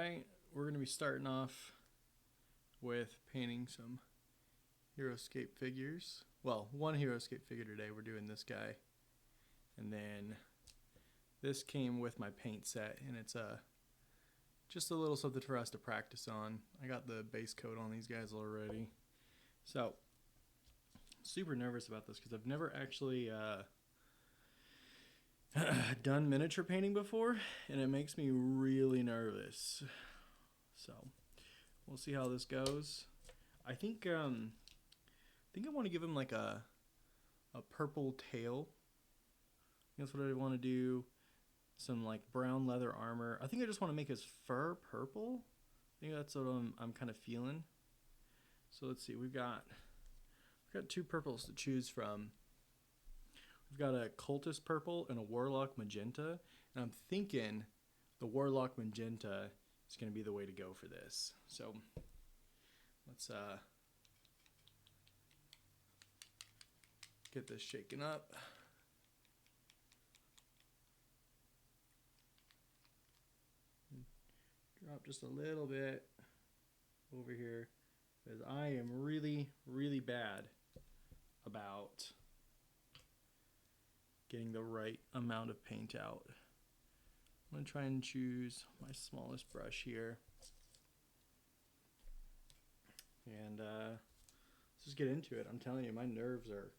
Alright, we're going to be starting off with painting some Heroscape figures. Well, one Heroscape figure today. We're doing this guy. And then this came with my paint set, and it's just a little something for us to practice on. I got the base coat on these guys already. So, super nervous about this because I've never actually done miniature painting before, and it makes me really nervous. So, we'll see how this goes. I think I want to give him like a purple tail. That's what I want to do. Some like brown leather armor. I think I just want to make his fur purple. I think that's what I'm kind of feeling. So let's see. We've got two purples to choose from. We've got a cultist purple and a warlock magenta, and I'm thinking the warlock magenta is going to be the way to go for this. So let's get this shaken up. Drop just a little bit over here because I am really, really bad about getting the right amount of paint out. I'm going to try and choose my smallest brush here. And let's just get into it. I'm telling you, my nerves are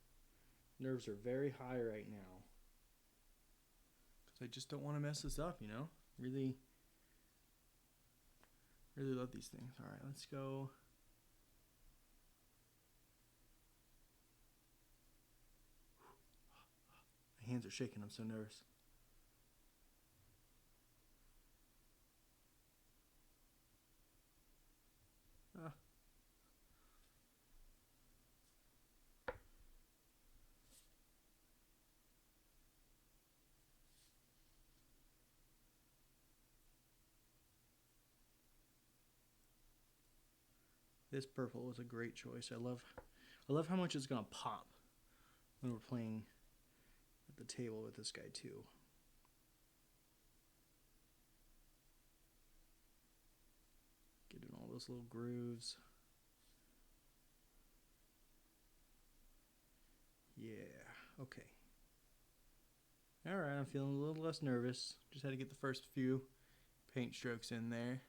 very high right now. Because I just don't want to mess this up, you know? Really love these things. All right, let's go. My hands are shaking. I'm so nervous. This purple was a great choice. I love how much it's gonna pop when we're playing at the table with this guy too. Get in all those little grooves. Yeah, okay. All right, I'm feeling a little less nervous. Just had to get the first few paint strokes in there.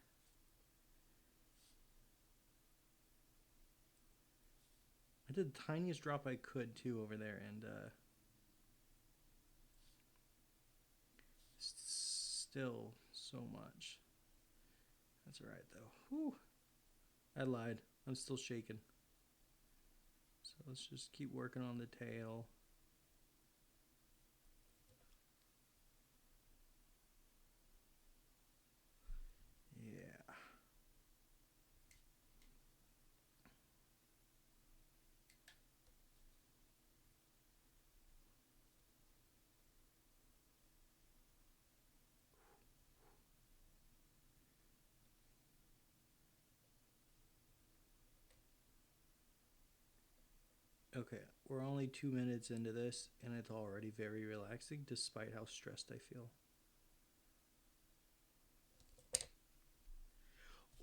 I did the tiniest drop I could too over there, and still so much. That's all right though. Whew. I lied. I'm still shaking. So let's just keep working on the tail. Yeah. Okay, we're only 2 minutes into this, and it's already very relaxing, despite how stressed I feel.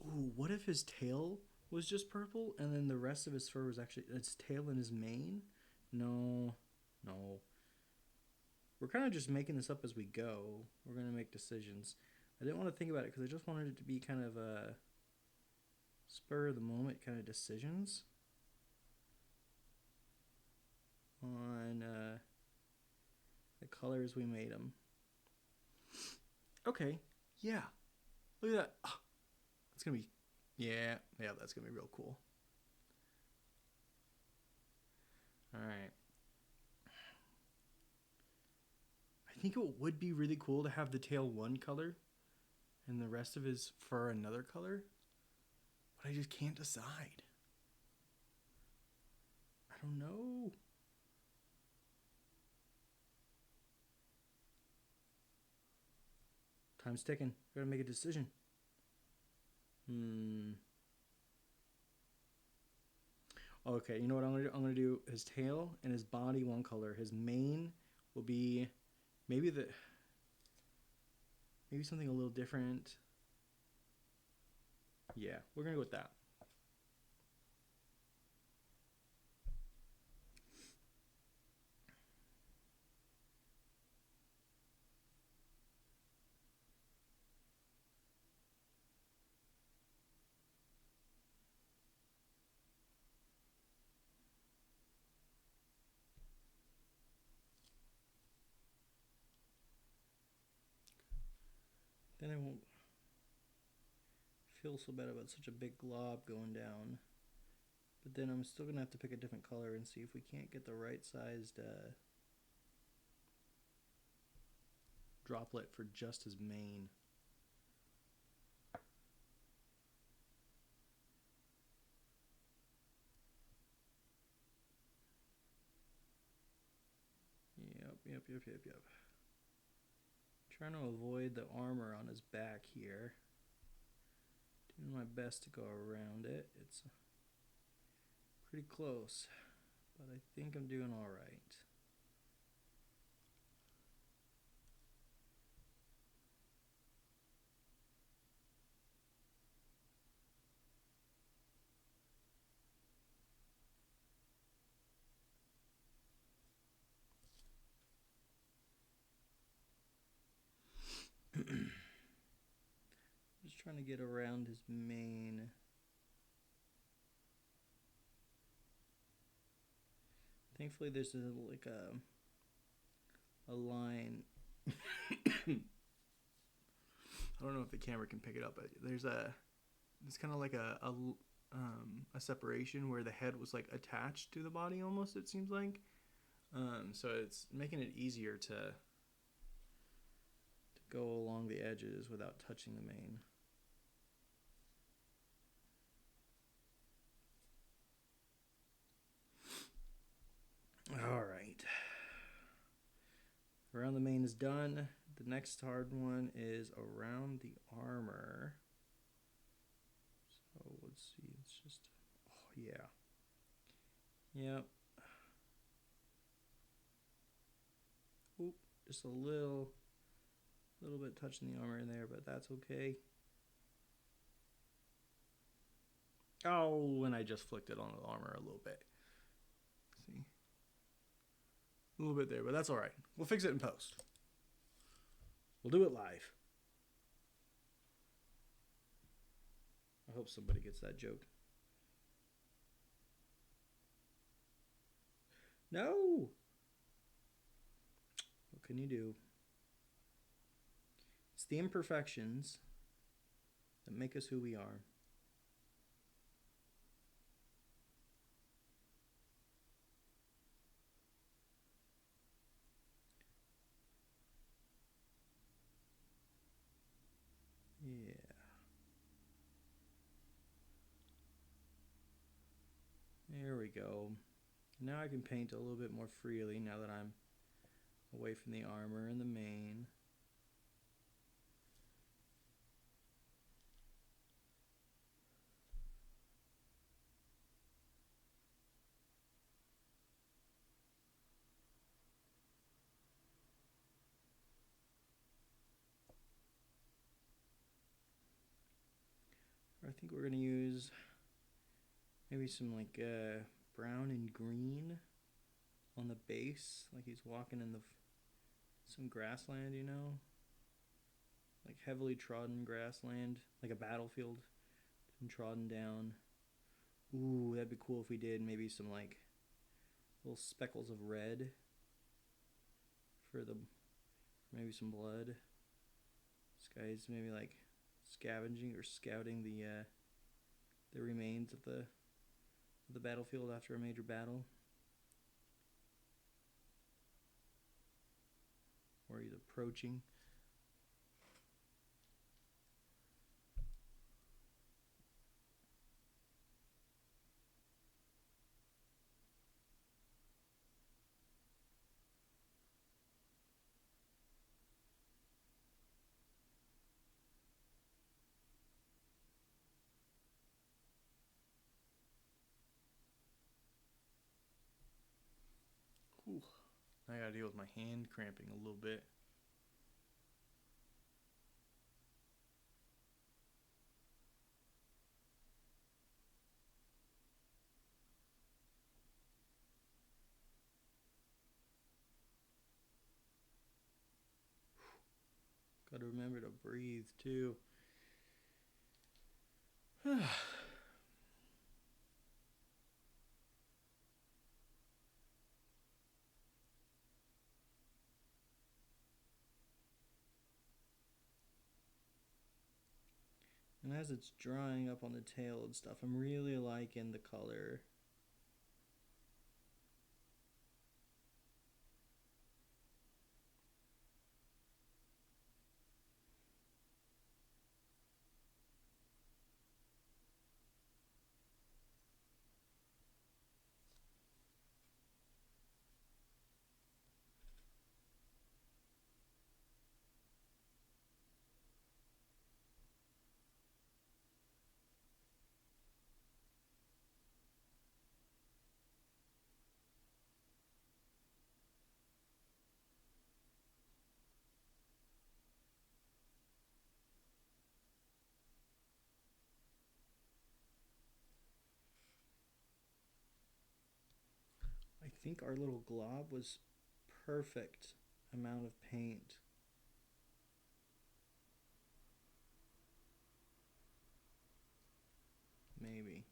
Ooh, what if his tail was just purple, and then the rest of his fur was actually its tail and his mane? No. We're kind of just making this up as we go. We're going to make decisions. I didn't want to think about it because I just wanted it to be kind of a spur of the moment kind of decisions on the colors we made them. Okay, yeah. Look at that. Oh, that's going to be, yeah, that's going to be real cool. All right. I think it would be really cool to have the tail one color and the rest of his fur another color, but I just can't decide. I don't know. Time's ticking. Gotta make a decision. Okay, you know what I'm gonna do? I'm gonna do his tail and his body one color. His mane will be maybe something a little different. Yeah, we're gonna go with that. Then I won't feel so bad about such a big glob going down. But then I'm still going to have to pick a different color and see if we can't get the right sized droplet for just his mane. Yep. Trying to avoid the armor on his back here. Doing my best to go around it. It's pretty close, but I think I'm doing all right. Just trying to get around his mane. Thankfully, there's like a line. I don't know if the camera can pick it up, but it's kind of like a separation where the head was like attached to the body almost. It seems like, so it's making it easier to go along the edges without touching the mane. All right. Around the mane is done. The next hard one is around the armor. So let's see. It's just, oh yeah. Yep. Oop, just a little bit touching the armor in there, but that's okay. Oh, and I just flicked it on the armor a little bit. See? A little bit there, but that's all right. We'll fix it in post. We'll do it live. I hope somebody gets that joke. No! What can you do? It's the imperfections that make us who we are. Yeah. There we go. Now I can paint a little bit more freely now that I'm away from the armor and the mane. I think we're going to use maybe some like brown and green on the base, like he's walking in some grassland, you know, like heavily trodden grassland, like a battlefield and trodden down. Ooh, that'd be cool if we did maybe some like little speckles of red for maybe some blood. This guy's maybe like scavenging or scouting the remains of the battlefield after a major battle. Or he's approaching. Ooh, I gotta deal with my hand cramping a little bit. Gotta remember to breathe too. And as it's drying up on the tail and stuff, I'm really liking the color. I think our little glob was perfect amount of paint. Maybe.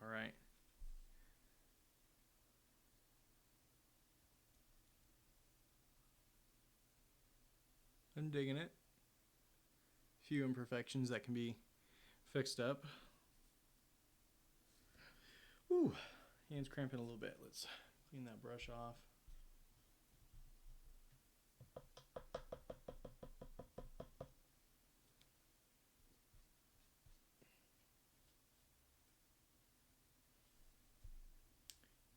All right. I'm digging it. Few imperfections that can be fixed up. Ooh, hand's cramping a little bit. Let's clean that brush off.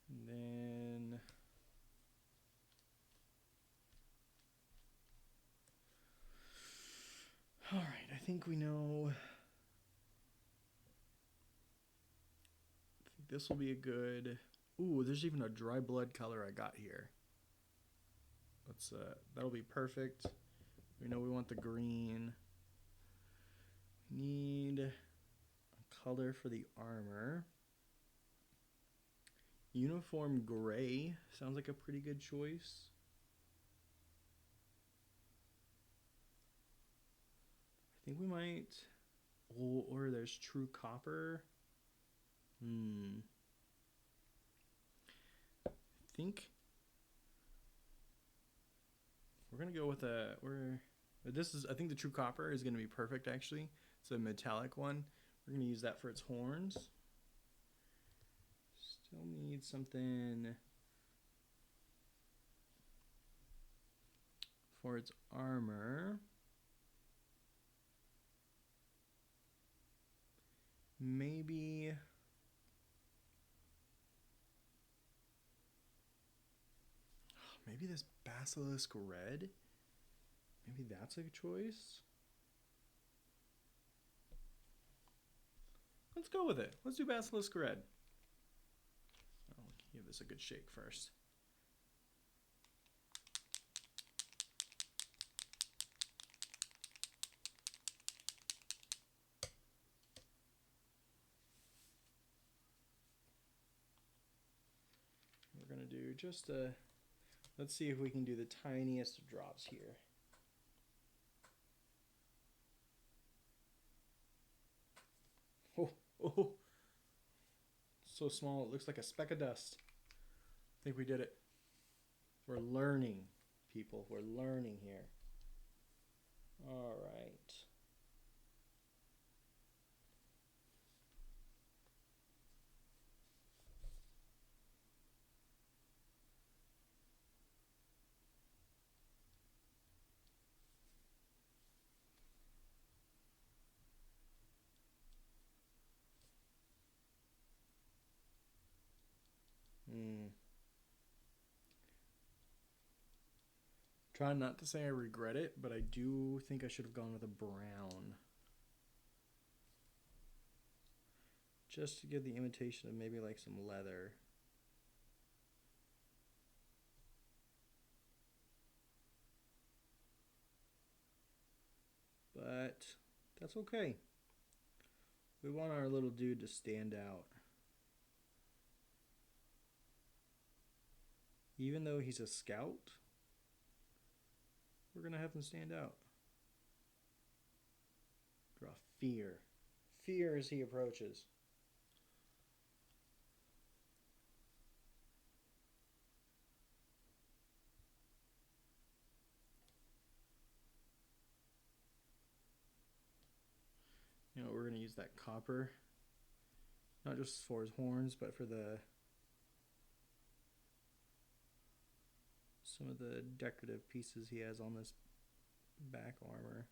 And then all right, I think we know. I think this will be a good. Ooh, there's even a dry blood color I got here. Let's that'll be perfect. We know we want the green. We need a color for the armor. Uniform gray sounds like a pretty good choice. I think we might. Oh, or there's true copper. I think we're gonna go with a. I think the true copper is gonna be perfect. Actually, it's a metallic one. We're gonna use that for its horns. Still need something for its armor. Maybe this basilisk red. Maybe that's a choice. Let's go with it. Let's do basilisk red. I'll give this a good shake first. We're gonna do just a. Let's see if we can do the tiniest of drops here. Oh, so small it looks like a speck of dust. I think we did it. We're learning, people. We're learning here. All right. Trying not to say I regret it, but I do think I should have gone with a brown. Just to give the imitation of maybe like some leather. But that's okay. We want our little dude to stand out. Even though he's a scout, we're going to have him stand out. Draw fear. Fear as he approaches. You know, we're going to use that copper, not just for his horns, but for some of the decorative pieces he has on this back armor.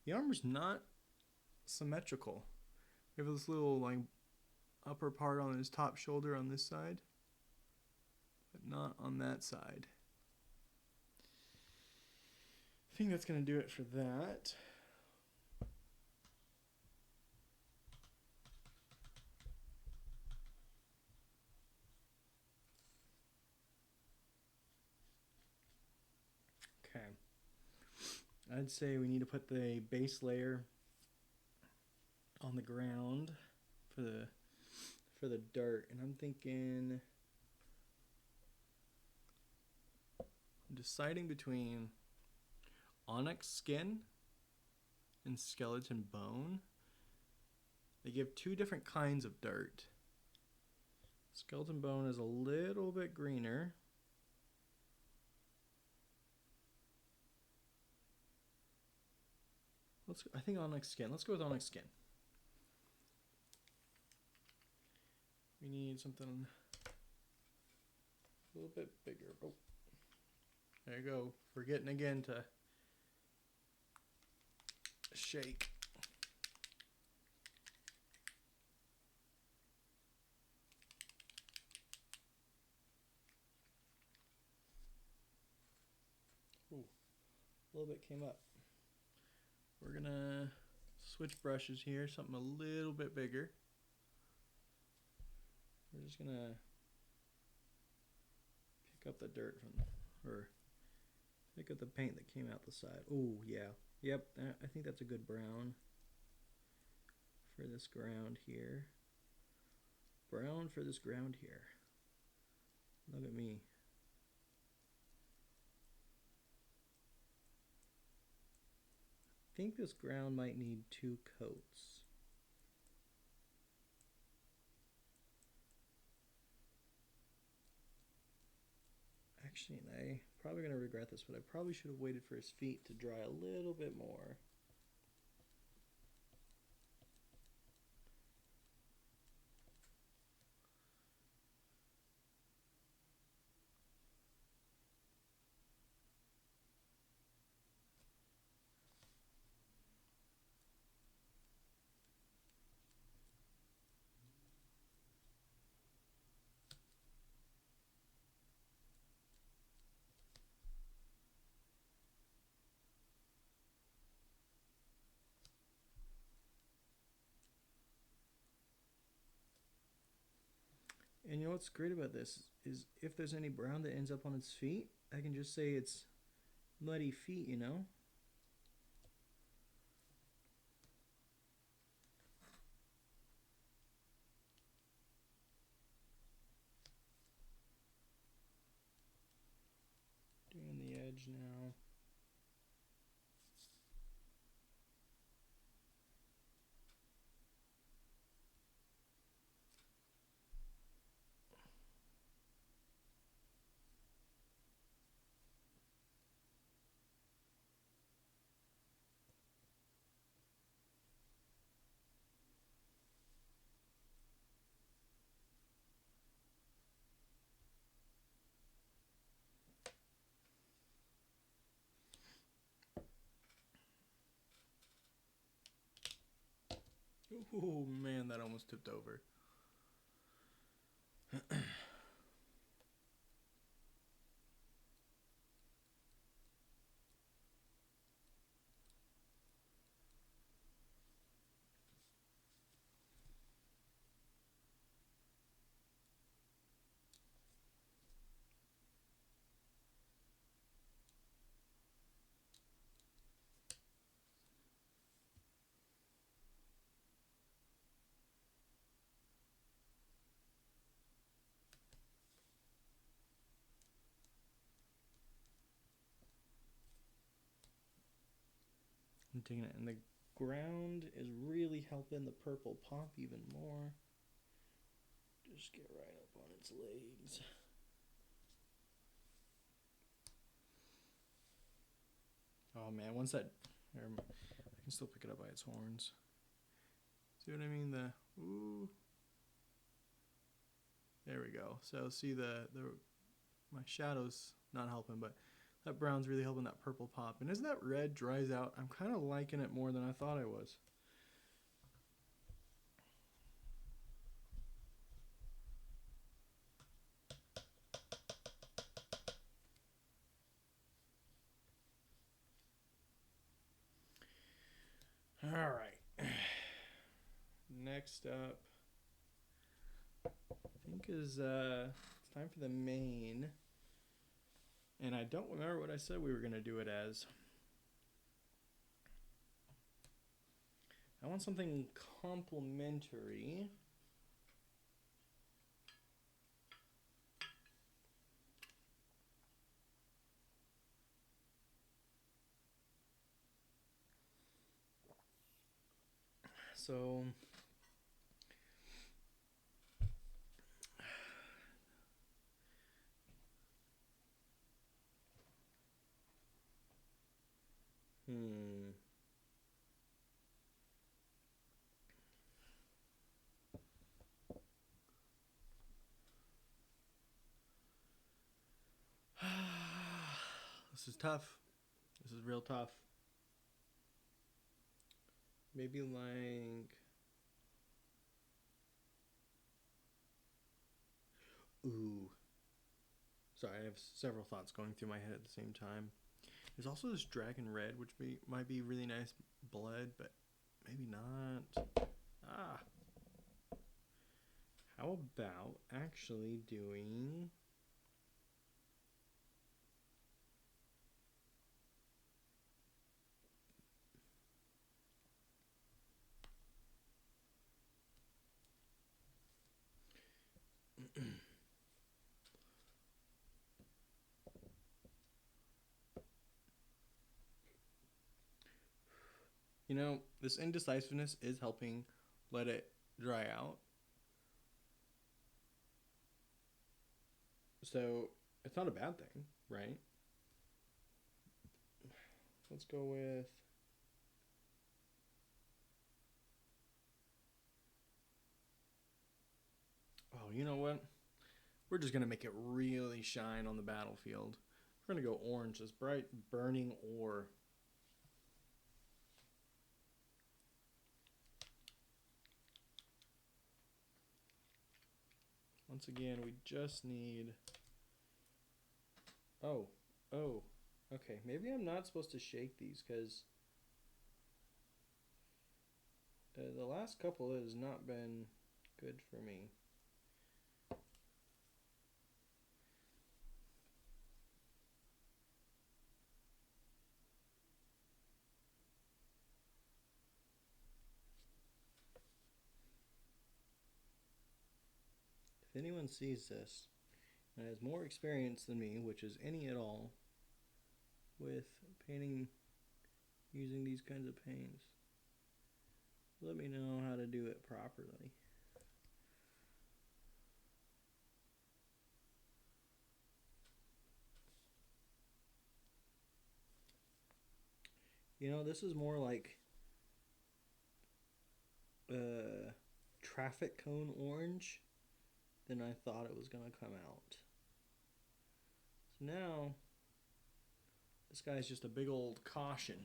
The armor's not symmetrical. We have this little like upper part on his top shoulder on this side, but not on that side. I think that's going to do it for that. Okay. I'd say we need to put the base layer on the ground for the dirt, and I'm thinking, I'm deciding between onyx skin and skeleton bone. They give two different kinds of dirt. Skeleton bone is a little bit greener. I think onyx skin. Let's go with onyx skin. We need something a little bit bigger. Oh, there you go. Forgetting again to shake. Ooh, a little bit came up. We're gonna switch brushes here, something a little bit bigger. We're just gonna pick up the dirt or pick up the paint that came out the side. Oh yeah, yep, I think that's a good brown for this ground here. Brown for this ground here. Look at me. I think this ground might need 2 coats. Actually, I'm probably going to regret this, but I probably should have waited for his feet to dry a little bit more. And you know what's great about this is if there's any brown that ends up on its feet, I can just say it's muddy feet, you know? Doing the edge now. Oh man, that almost tipped over. I'm taking it, and the ground is really helping the purple pop even more. Just get right up on its legs. Oh man, once that, I can still pick it up by its horns. See what I mean? Ooh. There we go. So see my shadow's not helping, but that brown's really helping that purple pop. And as that red dries out, I'm kind of liking it more than I thought I was. All right. Next up, I think is it's time for the main. And I don't remember what I said we were going to do it as. I want something complementary. So this is tough. This is real tough. Maybe like... Ooh. Sorry, I have several thoughts going through my head at the same time. There's also this dragon red, which might be really nice blood, but maybe not. Ah. How about actually doing... You know, this indecisiveness is helping let it dry out. So, it's not a bad thing, right? Let's go with... Oh, you know what? We're just going to make it really shine on the battlefield. We're going to go orange, this bright burning ore. Once again, we just need... Oh. Okay, maybe I'm not supposed to shake these because the last couple has not been good for me. If anyone sees this and has more experience than me, which is any at all, with painting using these kinds of paints, let me know how to do it properly. You know, this is more like traffic cone orange than I thought it was going to come out. So now, this guy's just a big old caution.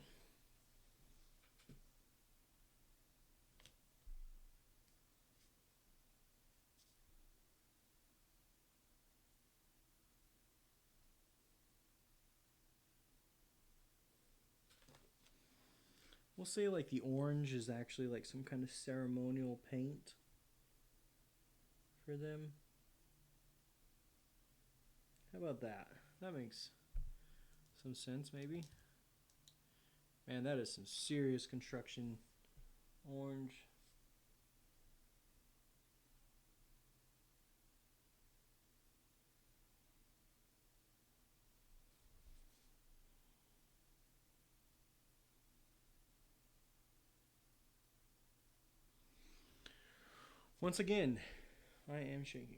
We'll say like the orange is actually like some kind of ceremonial paint for them. How about that? That makes some sense, maybe. Man, that is some serious construction. Orange. Once again, I am shaking.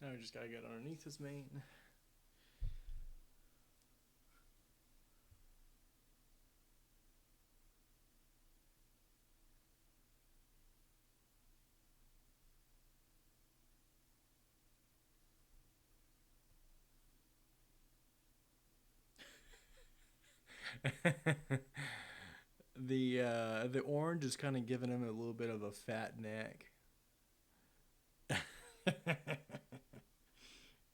Now we just gotta get underneath this mate. The orange is kind of giving him a little bit of a fat neck.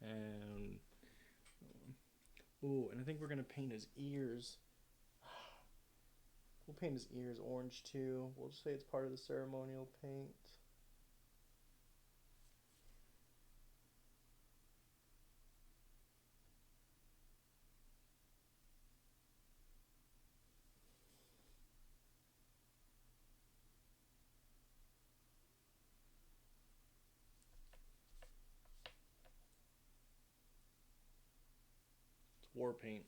And and I think we're gonna paint his ears. We'll paint his ears orange too. We'll just say it's part of the ceremonial paint. It's war paint.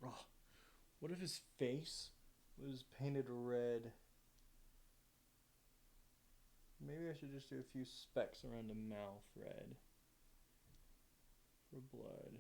Oh, what if his face was painted red? Maybe I should just do a few specks around the mouth red for blood.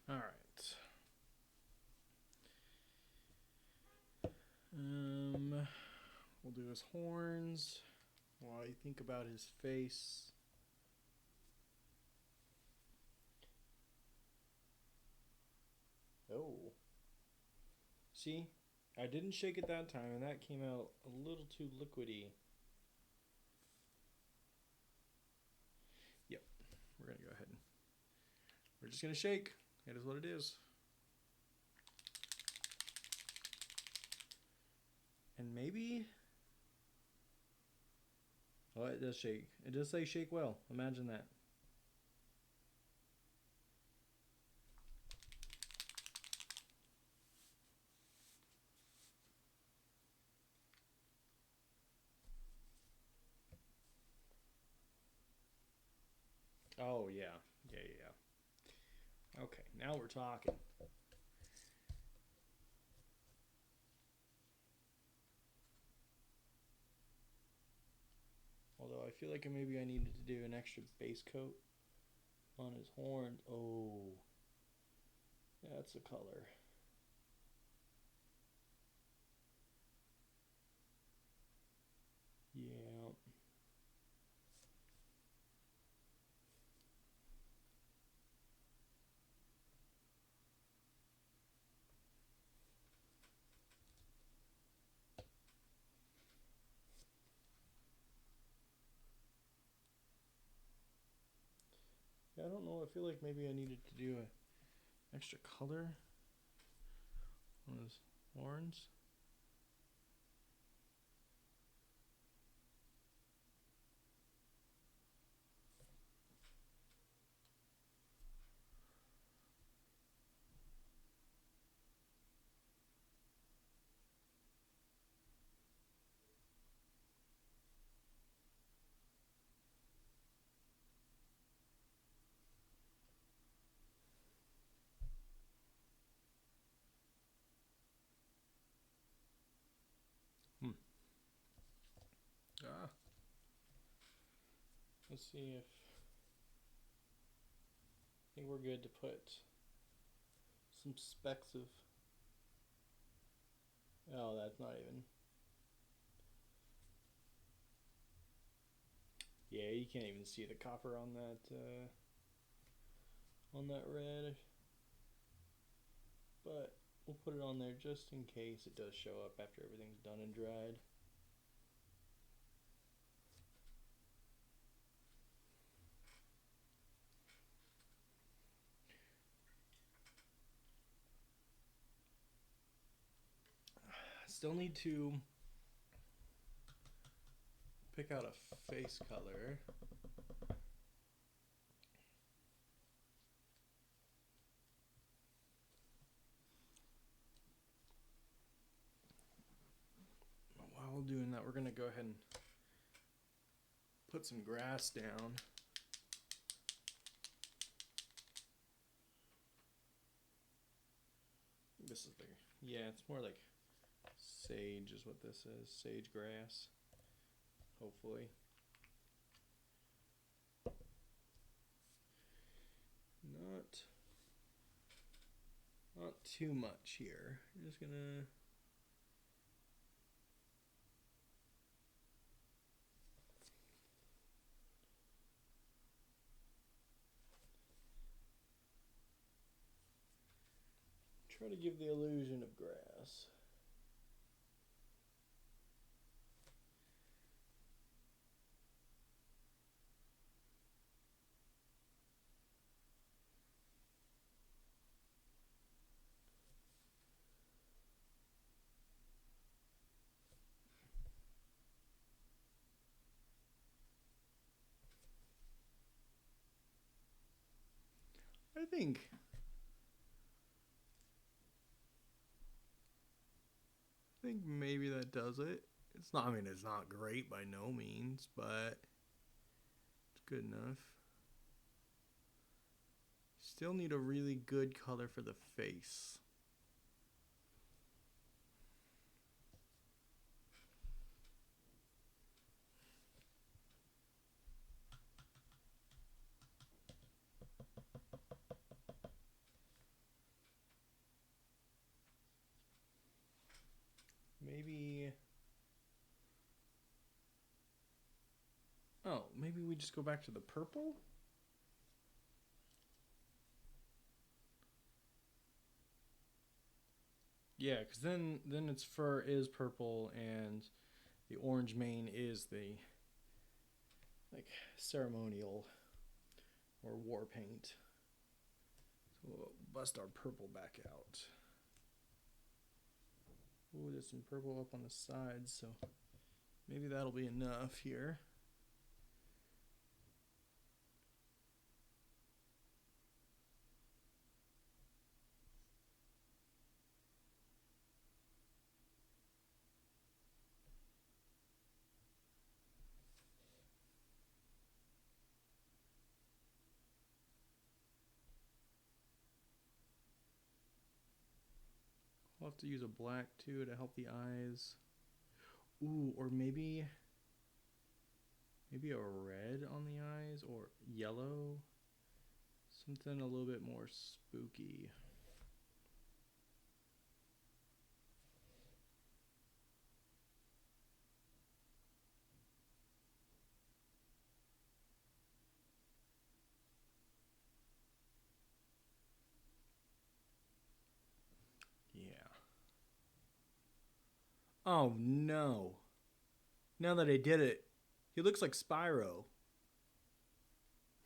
All right. We'll do his horns while you think about his face. Oh. See? I didn't shake it that time, and that came out a little too liquidy. Yep. We're going to go ahead. We're just going to shake. It is what it is. And maybe... Oh, it does shake. It does say shake well. Imagine that. Oh, yeah. Yeah. Okay, now we're talking. Although I feel like maybe I needed to do an extra base coat on his horns. Oh, that's a color. Yeah. I don't know. I feel like maybe I needed to do an extra color on his horns. Ah. Let's see if... I think we're good to put some specks of... Oh, that's not even... Yeah, you can't even see the copper on that red. But we'll put it on there just in case it does show up after everything's done and dried. Still need to pick out a face color. While doing that, we're going to go ahead and put some grass down. This is bigger. Yeah, it's more like sage is what this is. Sage grass. Hopefully. Not too much here. I'm just gonna... try to give the illusion of grass. I think maybe that does it. It's not, I mean, it's not great by no means, but it's good enough. Still need a really good color for the face. Maybe... Oh, maybe we just go back to the purple? Yeah, because then its fur is purple and the orange mane is the like ceremonial or war paint. So we'll bust our purple back out. Ooh, there's some purple up on the sides, so maybe that'll be enough here. I'll have to use a black too to help the eyes. Ooh, or maybe a red on the eyes or yellow. Something a little bit more spooky. Yeah. Oh no. Now that I did it, he looks like Spyro.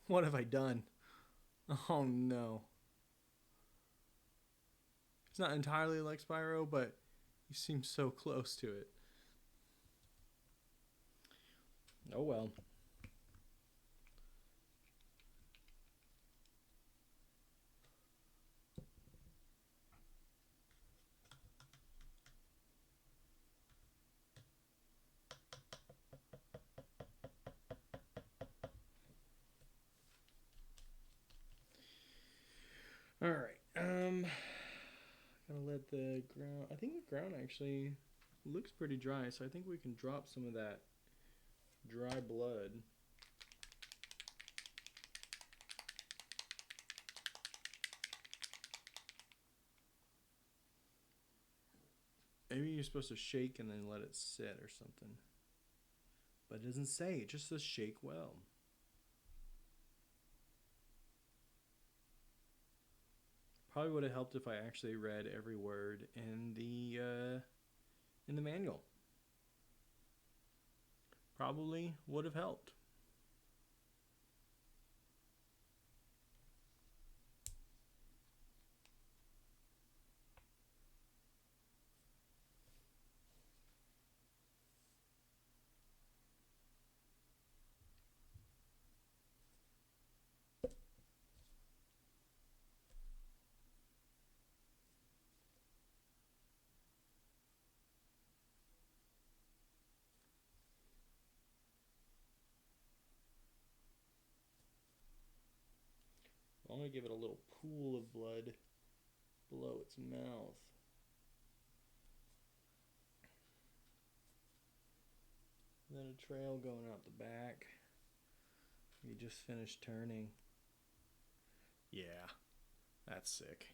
What have I done? Oh no. It's not entirely like Spyro, but he seems so close to it. Oh well. All right. Gonna let the ground. I think the ground actually looks pretty dry, so I think we can drop some of that dry blood. Maybe you're supposed to shake and then let it sit or something. But it doesn't say. It just says shake well. Probably would have helped if I actually read every word in the manual. Probably would have helped. I'm going to give it a little pool of blood below its mouth. And then a trail going out the back. You just finished turning. Yeah, that's sick.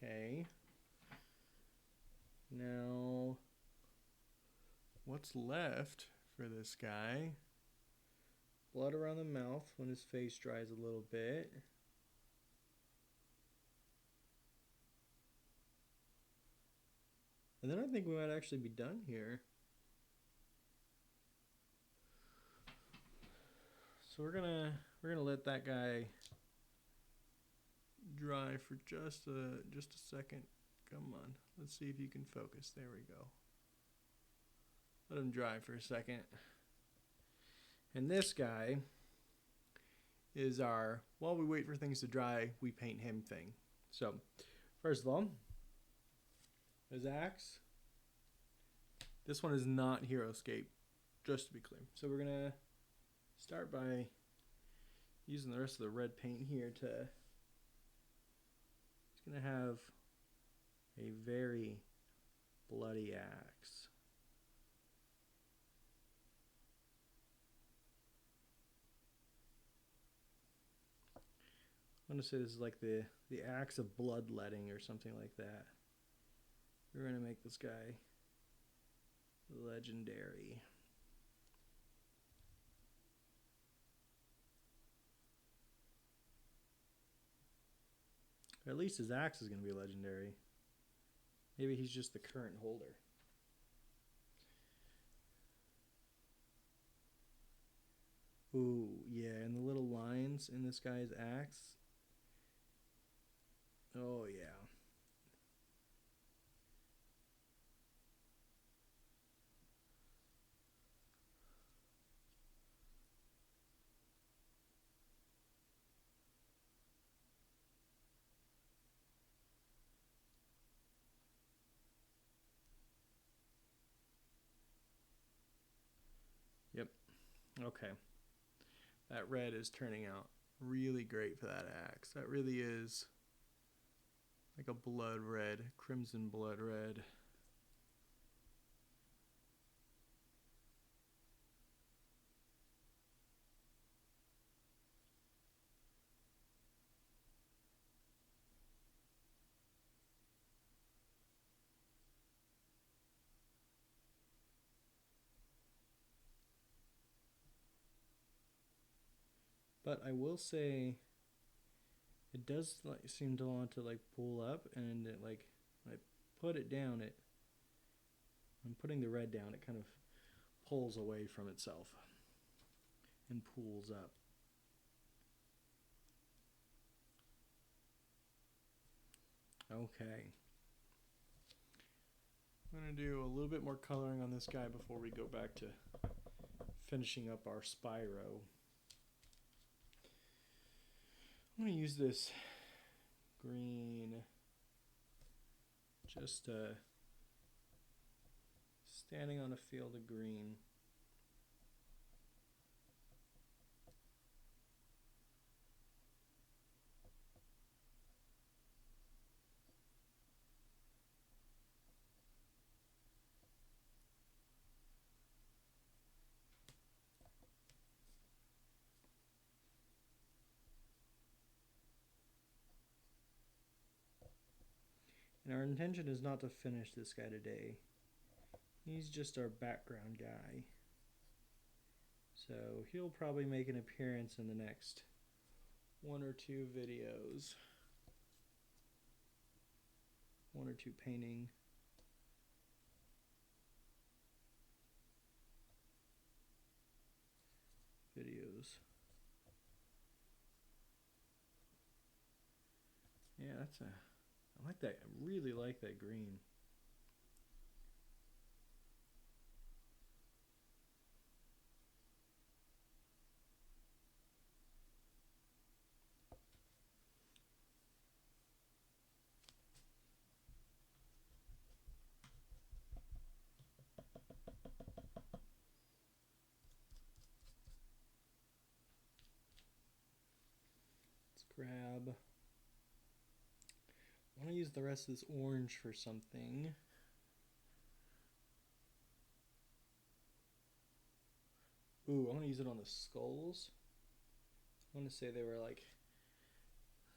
Okay. Now, what's left for this guy? Blood around the mouth when his face dries a little bit. And then I think we might actually be done here. So we're gonna let that guy dry for just a second. Come on, let's see if you can focus. There we go. Let him dry for a second. And this guy is our, while we wait for things to dry, we paint him thing. So, first of all, his axe. This one is not Heroscape, just to be clear. So we're going to start by using the rest of the red paint here to, it's going to have a very bloody axe. I'm going to say this is like the axe of bloodletting or something like that. We're going to make this guy legendary. Or at least his axe is going to be legendary. Maybe he's just the current holder. Ooh, yeah, and the little lines in this guy's axe. Oh, yeah. Okay. That red is turning out really great for that axe. That really is like a blood red, crimson blood red. But I will say, it does like seem to want to like pull up, and it like when I put it down, I'm putting the red down, it kind of pulls away from itself and pulls up. Okay. I'm going to do a little bit more coloring on this guy before we go back to finishing up our Spyro. I'm going to use this green, just standing on a field of green. And our intention is not to finish this guy today. He's just our background guy. So he'll probably make an appearance in the next 1 or 2 videos. 1 or 2 painting videos. Yeah, I like that. I really like that green. Let's grab. I want to use the rest of this orange for something. Ooh, I want to use it on the skulls. I want to say they were like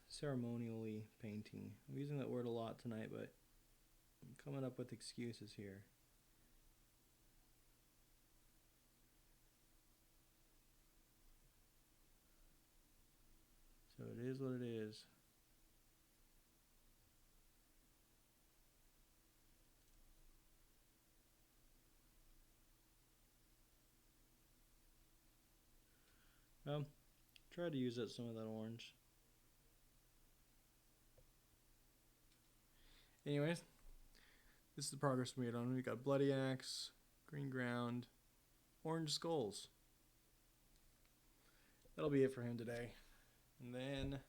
ceremonially painting. I'm using that word a lot tonight, but I'm coming up with excuses here. So it is what it is. Well, try to use up some of that orange. Anyways, this is the progress we made on. We got bloody axe, green ground, orange skulls. That'll be it for him today. And then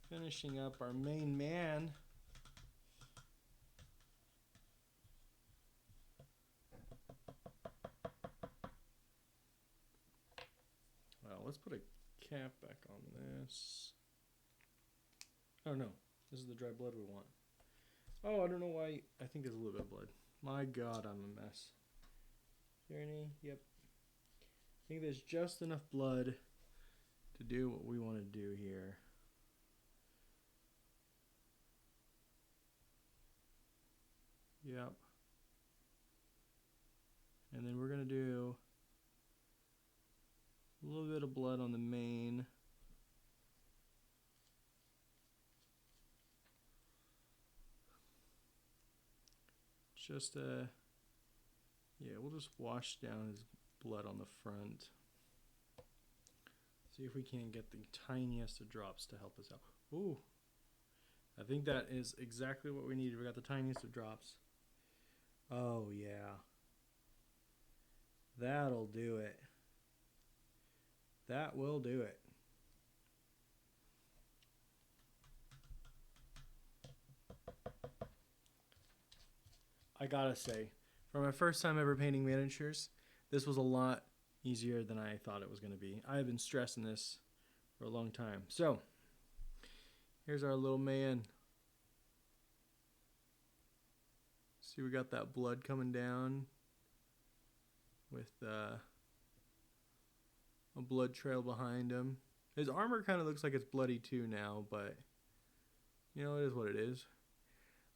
finishing up our main man. Well, let's put a cap back on this. Oh no, this is the dry blood we want. Oh, I don't know why. I think there's a little bit of blood. My God, I'm a mess. Is there any? Yep. I think there's just enough blood to do what we want to do here. Yep. And then we're going to do a little bit of blood on the mane. Just yeah, we'll just wash down his blood on the front. See if we can get the tiniest of drops to help us out. Ooh, I think that is exactly what we needed. We got the tiniest of drops. Oh yeah, that'll do it. That will do it. I gotta say, for my first time ever painting miniatures, this was a lot easier than I thought it was going to be. I have been stressing this for a long time. So, here's our little man. See, we got that blood coming down with a blood trail behind him. His armor kind of looks like it's bloody too now, but you know, it is what it is.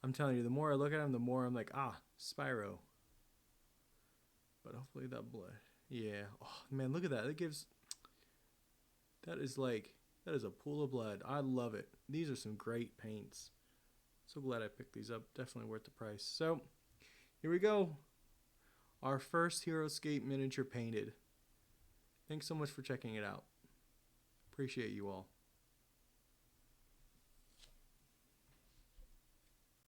I'm telling you, the more I look at him, the more I'm like, Spyro. But hopefully that blood. Yeah. Oh, man, look at that. That is a pool of blood. I love it. These are some great paints. So glad I picked these up. Definitely worth the price. So, here we go. Our first Heroscape miniature painted. Thanks so much for checking it out. Appreciate you all.